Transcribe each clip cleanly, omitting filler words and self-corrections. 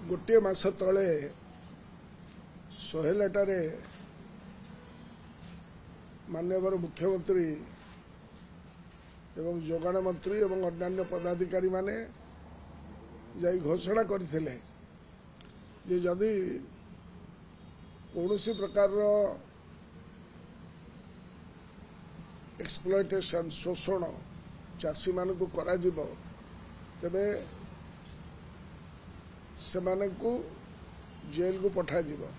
गोटे मास तले सोहेलटारे माननीय मुख्यमंत्री एवं जोगाण मंत्री एवं अन्य पदाधिकारी माने जाई घोषणा करथिले जे जदि कौनसी प्रकार एक्सप्लॉयटेशन शोषण चाषी मान को करा जिवो तबे सेमाने को जेल को पठा जिवो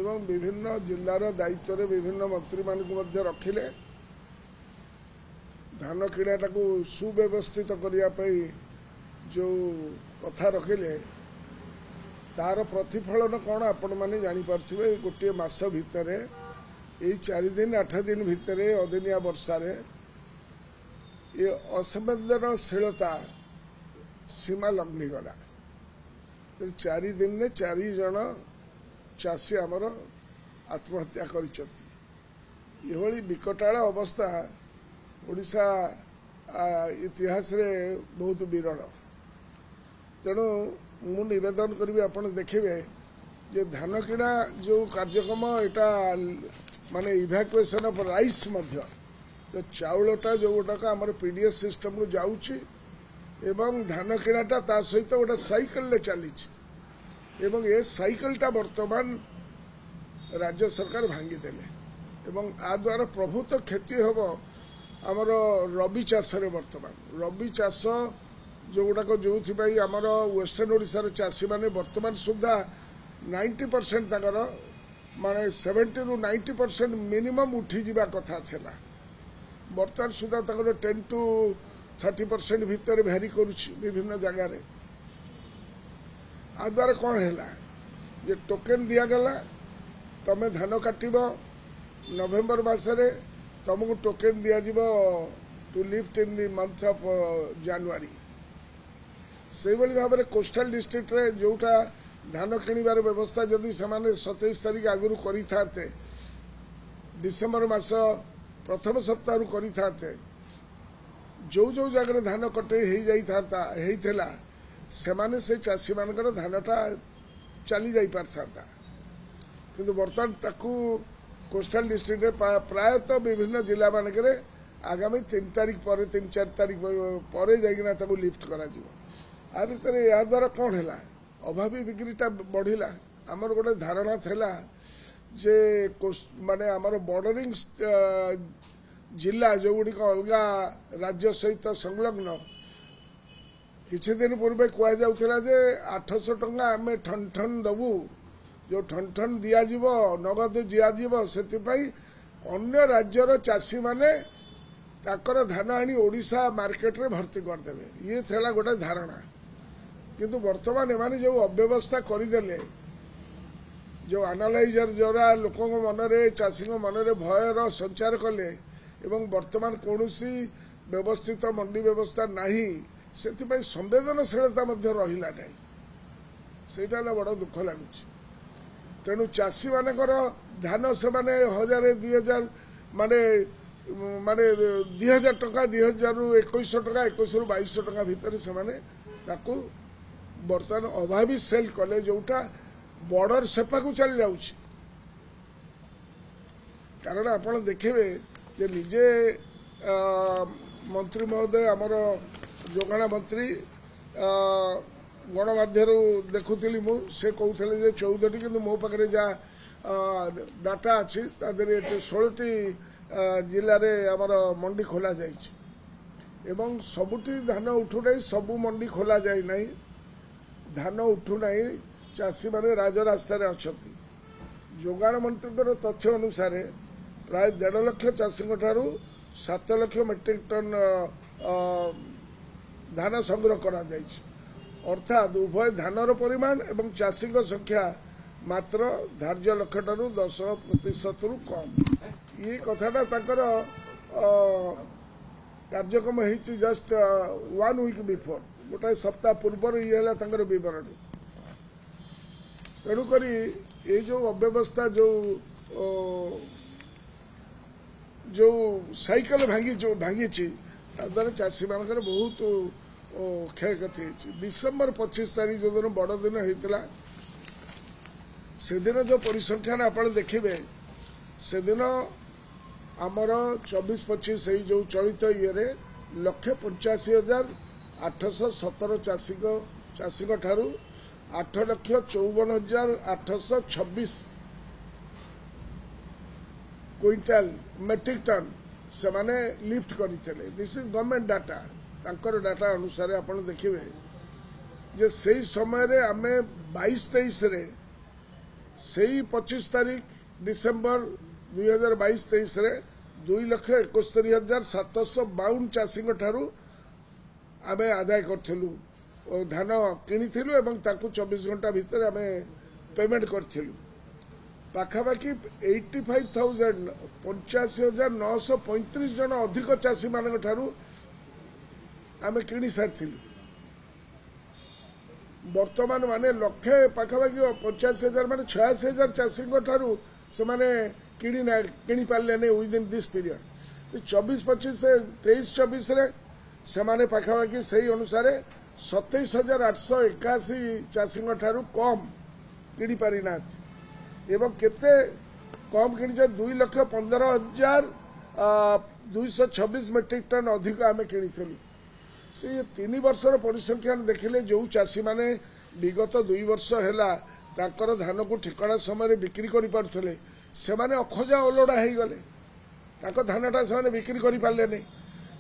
एवं विभिन्न जिल्लार दायित्व रे विभिन्न मंत्री मान को मध्य रखिले धान किणाटा को सुव्यवस्थित करिया पई जो कथा रखिले तार प्रतिफलन कौन आपण माने जानी पारथिबे गोटे मास भितरे यही 4 दिन 8 दिन भितरे अदिनिया वर्षा रे ये असंवेदनशीलता सीमा लंघी गला 4 दिन में 4 जन चाषी आमर आत्महत्या करिसथि एभली विकटाळ अवस्था ओडिशा इतिहास रे बहुत विरल तेणु मु निवेदन करी आपण देखिए जे धान किणा जो कार्यक्रम एटा माने इवाकुएशन ऑफ राइस मध्य जो चाउलटा जो गोटाक आमर पीडीएस सिस्टम को जाउची एवं धान किणाटा ता सहित गोटे साइकल ले चली एवं ए साइकलटा वर्तमान राज्य सरकार भांगी देले एवं आ द्वारा प्रभुत क्षति हम आमर रबी चाष वर्तमान रबी चाष जो गुड़ाक जो आमर वेस्टर्न ओडिशार चाषी माने वर्तमान सुधा 90% तकर माने 70 रु 90% मिनिमम उठी जिबा कथा थिला वर्तमान सुधा तकर 10 to 30% भीतर भेरी करुछि विभिन्न जगह रे आ द्वारा कौन है जे टोकेन दिया गला तमे धान काटिबो नवेम्बर मासरे तुमको टोकेन दिया जिवो to lift in the month of जनवरी से भाव में कोस्टल डिस्ट्रिक्ट रे जोटा धान किणवार व्यवस्था जदि से 27 तारीख आगुरी करते डिसेम्बर मास प्रथम सप्ताह करते जो जो जगह धान कटे होता सेमाने से चाषी मानकर धानटा चली जाई पारता किंतु बर्तमान ताकू कोस्टल डिस्ट्रिक्ट प्रायतः विभिन्न जिला मानक आगामी 3 तारीख पर 3-4 तारीख पर जाइना ताकू लिफ्ट करा जिवो आ भीतर या द्वारा कौन है अभावी बिक्रीटा बढ़िला आमर गोटे धारणा थिला जे माने आमर बॉर्डरिंग जिला जो गुड़ी अलगा राज्य सहित संलग्न किछि दिन पूर्व कह जाउथिला जे 800 टंका आमे ठन ठन दबु जो ठन ठन दिया जीवो नगद दिया जीवो सेति पई अन्य राज्यर चाषी माने ताकर धान आनी ओडिशा मार्केट रे भर्ती कर देबे ये थेला गोटे धारणा किंतु वर्तमान एमाने जो अव्यवस्था करदेले जो एनालाइजर जोरा लोकों मनरे चाषी मनरे भयर संचार कले एवं वर्तमान कौनसी व्यवस्थित मंडी व्यवस्था नहीं से संवेदनशीलता रहिला नहीं सेटा बड़ दुख लगुच तेणु चाषी मानकर धान से माने 1000-2000 माने माने 2000 टका 2000 रु 2100 टका 2100 रु 2200 टका भितर से माने ताकू बर्तमान अभावी सेल कले जोटा बॉर्डर सेपा को चली जाउछि कारण आपण देखिबे जे निजे मंत्री महोदय आमर जोगाण मंत्री गणमाध्यम देखुली मु से कहते जे 14टी कि मो पाखे जहाँ डाटा अच्छी 16टी जिले में आमर मंडी खोल जाइए सबुठी धान उठुना सबू मंडी खोल जाए ना धान उठुना चाषी माने राजरास्ता अच्छा जोगाण मंत्री तथ्य अनुसार प्राय 1.5 लाख चाषी 7 लाख मेट्रिक टन धान संग्रह करा जाइए अर्थात उभय धानर परिमाण एवं चाषी संख्या मात्र धार्य लक्ष्य ठारू 10% रु कम ये कथाटा कार्यक्रम होती जस्ट 1 वीक बिफोर गोटे सप्ताह पूर्व ये बरणी तेणुक ये जो अव्यवस्था जो साइकिल भांगी द्वारा चाषी मान बहुत क्षयक्षति डिसेम्बर 25 तारीख जो दिन बड़ दिन होता से दिन जो परिसंख्यान आप देखिए से दिन आमर 24-25 जो चलित ये 1,85,817 चाषी ठारू 8,54,826 क्विंटाल मेट्रिक टन से माने लिफ्ट करते। दिस इज गवर्नमेंट डाटा तांकर डाटा अनुसार आप देखिए जे से समय रे आमे 22-23 रे से 25 तारीख डिसेम्बर 2022-23 रे 2,71,752 चाषी ठारू आमे आदाय करूँ धान किणिलु एवं 24 घंटा भितर आमे पेमेंट करूँ पाखापाखि 85,935 जन अधिक चाषी मान ठारू आमे किणी सारी वर्तमान माने लक्षे पाखापाखि 85,000 माने 86,000 चाषी ठारू से माने किणी पारे नहीं विदिन दिस पीरियड 24-25 23-24 रे से माने पाखापाखि सही अनुसार 27,881 चाषी ठारू कम किणी पारि ना एवं केते कम किणी 2,15,226 मेट्रिक टन अधिक आमे किणीथिलु से 3 वर्षर परिसंख्यान देखिले जो चाषी माने विगत 2 वर्ष हैला ताकर धान को ठिकाना समय बिक्री करि पारथले से माने अखोजा ओलोडा हे गले ताको धानटा से माने बिक्री करि पारले नै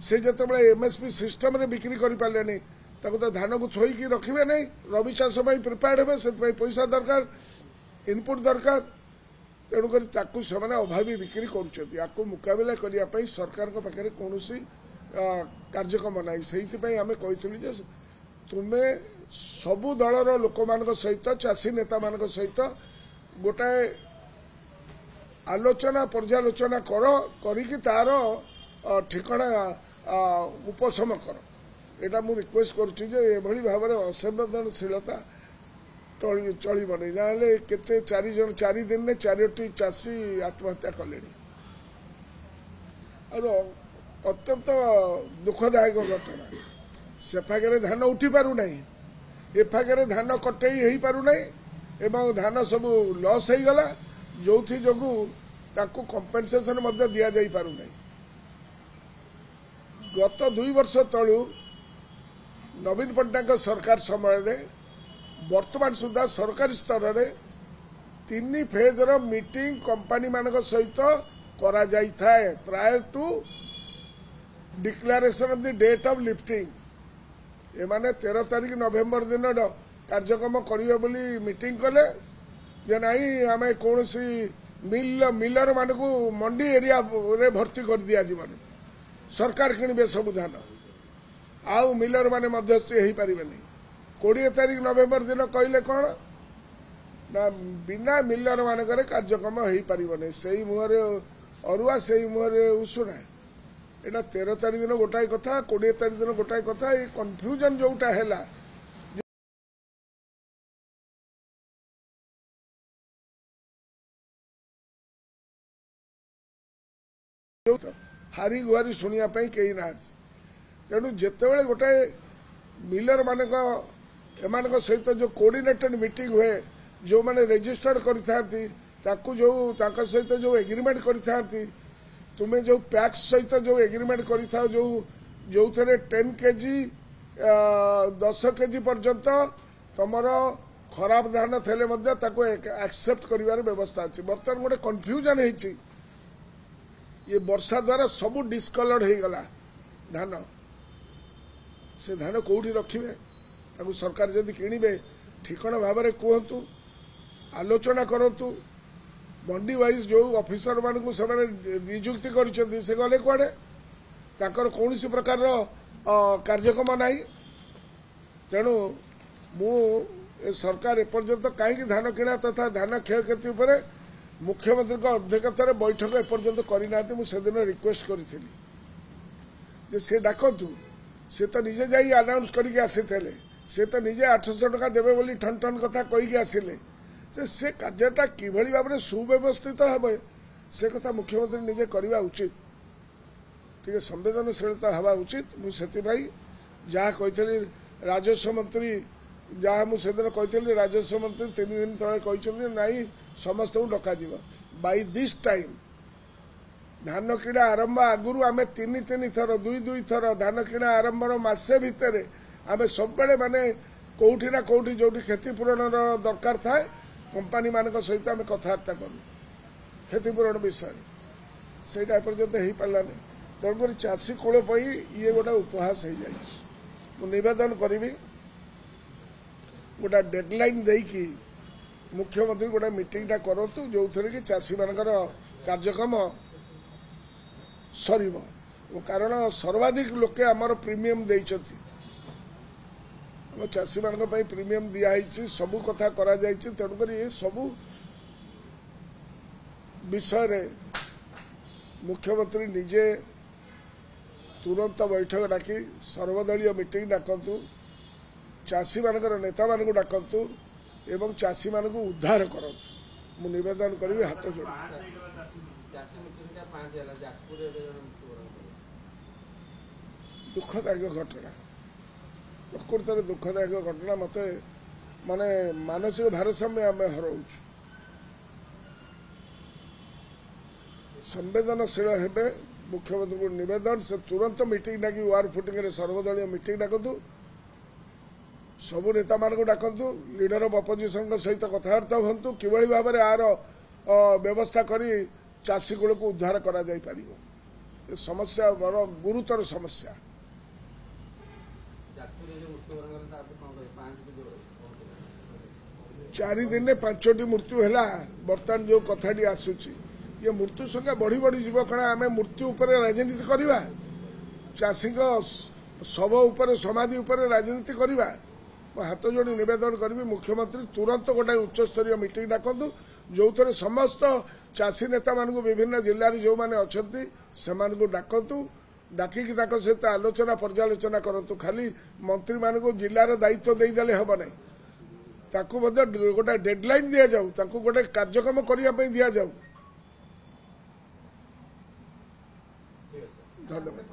से जते बळे एमएसपी सिस्टम रे बिक्री करि पारले नै ताको तो धान को थोई की रखिबे नै रबी चाष पई प्रिपेयर्ड हेबे से पैसा दरकार इनपुट दरकार तेणुक से अभावी बिक्री कर मुकाबला करने सरकार पाखे कौन कार्यक्रम ना से आम कही तुम्हें सबु दलर लोक मान सहित चाषी नेता मान सहित गोटाए आलोचना पर्यालोचना करी तार ठिकाना उपशम कर एटा मु रिक्वेस्ट करुच्ची भाव में असंवेदनशीलता चलिब नहीं ना केते 4 दिन में 4टी चाषी आत्महत्या कले अत्यंत दुखदायक घटना से फागे धान उठी पारु नहीं ए फागे धान कटई हो पारु नहीं एवं धान सब लॉस हो गला जो जोगु ताकू कंपेनसेशन मध्य दिया जाई पारु नहीं। गत 2 वर्ष तलू नवीन पट्टनायक सरकार समय रे वर्तमान सुधा सरकारी स्तर में 3 फेज मीटिंग कंपनी मान सहित करा जाई थाए prior to declaration of the date of lifting ए माने 13 तारीख नवेम्बर दिन कार्यक्रम करिवे बोली मीटिंग कले जे नहीं आमे कोनोसी मिलर मान को मंडी एरिया रे भर्ती कर दिया जीवन सरकार किणबे सब धान आउ मिलर माने मध्यस्थी हो पारिबे नहीं 20 तारीख नवेम्बर दिन कहले कौन ना बिना मिलर मानक कार्यक्रम हो पारे से मुहर अरुआ से मुहर उषुना यहाँ 13 तारीख दिन गोटाए कथा 20 तारीख दिन गोटाए कथा ये कन्फ्यूजन जोटा है हारी गुहारी शुणा कहीं ना तेणु जितेबाला गोटाए मिलर मानक एमान सहित जो कोऑर्डिनेटेड मीटिंग हुए जो माने रजिस्टर्ड करथांती ताकू जो ताका सहित जो एग्रीमेंट करथांती तुम्हें जो पैक्स सहित जो एग्रीमेंट करथाओ जो थे 10 केजी 10 केजी पर्यंत तुमर खराब धान थेले मध्य ताको एक्सेप्ट करिवार व्यवस्था अछि। बर्तमान गोटे कन्फ्यूजन होइछि ये वर्षा द्वारा सब डिस्कलर्ड हो गला धान से धान कौटी रखिबे ताकू सरकार जदि किणवे ठिकण भाव में कहतु आलोचना करतु मंडी वाइज जो ऑफिसर मान नियुक्ति कर गले कुआडे ताकर कौन प्रकार कार्यक्रम नाई तेणु मु सरकार एपर्यंत कहीं धान किणा तथा धान क्षयक्षति उपरे मुख्यमंत्री अध्यक्षतार बैठक एपर्यंत करना से दिन रिक्वेस्ट करी से डाकतु से तो निजे जाई अनाउंस करके आसी से तो निजे 800 टका देवे बोली ठन ठन कथा कहीकि आसिले से कार्यटा किभली भाव में सुव्यवस्थित हे से कथा मुख्यमंत्री निजे करवा उचित टे संवेदनशीलता हवा उचित मुझे जहाँ कही राजस्व मंत्री जहाँ मुझे कही राजस्व मंत्री 3 दिन तले कहते नाई समस्त डक बाय दिस टाइम धान किणा आरंभ आगुरी आम 3 थर 2 थर धान किणा आरंभ मसे भितर आम सब माने कौटी ना कौटी जो क्षतिपूरण दरकार थाए कंपानी मान सहित आम कथबार्ता करूँ क्षतिपूरण विषय से एपर्यंत हो पारानी तेणुक चाषी कूल ये गोटे उपहास हो जाए निवेदन करी गोटे डेडलाइन देकी मुख्यमंत्री गोटे मीटिंगटा करूँ जो थे कि चाषी मानकर कार्यक्रम सर कारण सर्वाधिक लोके आमर प्रीमियम देइछथि आम चाषी मान प्रीमियम दिखाई सबू कथा करा जायछि तेणुक ये सबू विषय मुख्यमंत्री निजे तुरंत बैठक डाकी सर्वदलीय मीटिंग डाकतु चाषी मानकर नेता मान डाकतु एवं चाषी मान उद्धार करतु मु निवेदन करी हाथ जोड़ दुखदायक घटना प्रकृत दुखदायक घटना मत माने मानसिक भारसाम्य आम हराऊँ संवेदनशील हेबे मुख्यमंत्री को निवेदन से तुरंत मीटिंग डाकी वार फुटिंग सर्वदलीय मीटिंग डाकतु सबू नेता मान डाकतु लीडर ऑफ अपोजिशन सहित कथबार्ता हूँ कि भाव में आर व्यवस्था करी चाषी कूल को उद्धार करा जाई पारिबो समस्या बड़ गुरुतर समस्या 4 दिन में 5टी मृत्यु है बर्तमान जो कथाटी आसूची ये मृत्यु संख्या बढ़ी बढ़ी जीव कण आम मृत्यु उपर राजनीति करवा चाषी शव उपर समाधि उपर राजनीति करवा हाथ जोड़ी निवेदन करी मुख्यमंत्री तुरंत गोटे उच्चस्तरीय मीटिंग डाकतु जो थे समस्त चाषी नेता मान विभिन्न जिले जो मैंने अच्छा से डाकतु डाकिक सहित आलोचना पर्यालोचना करतु खाली मंत्री मान जिलार दायित्व देदेले हम ना गोटे डेडलाइन दि जाऊ गोटे कार्यक्रम करने दि जाऊ। धन्यवाद।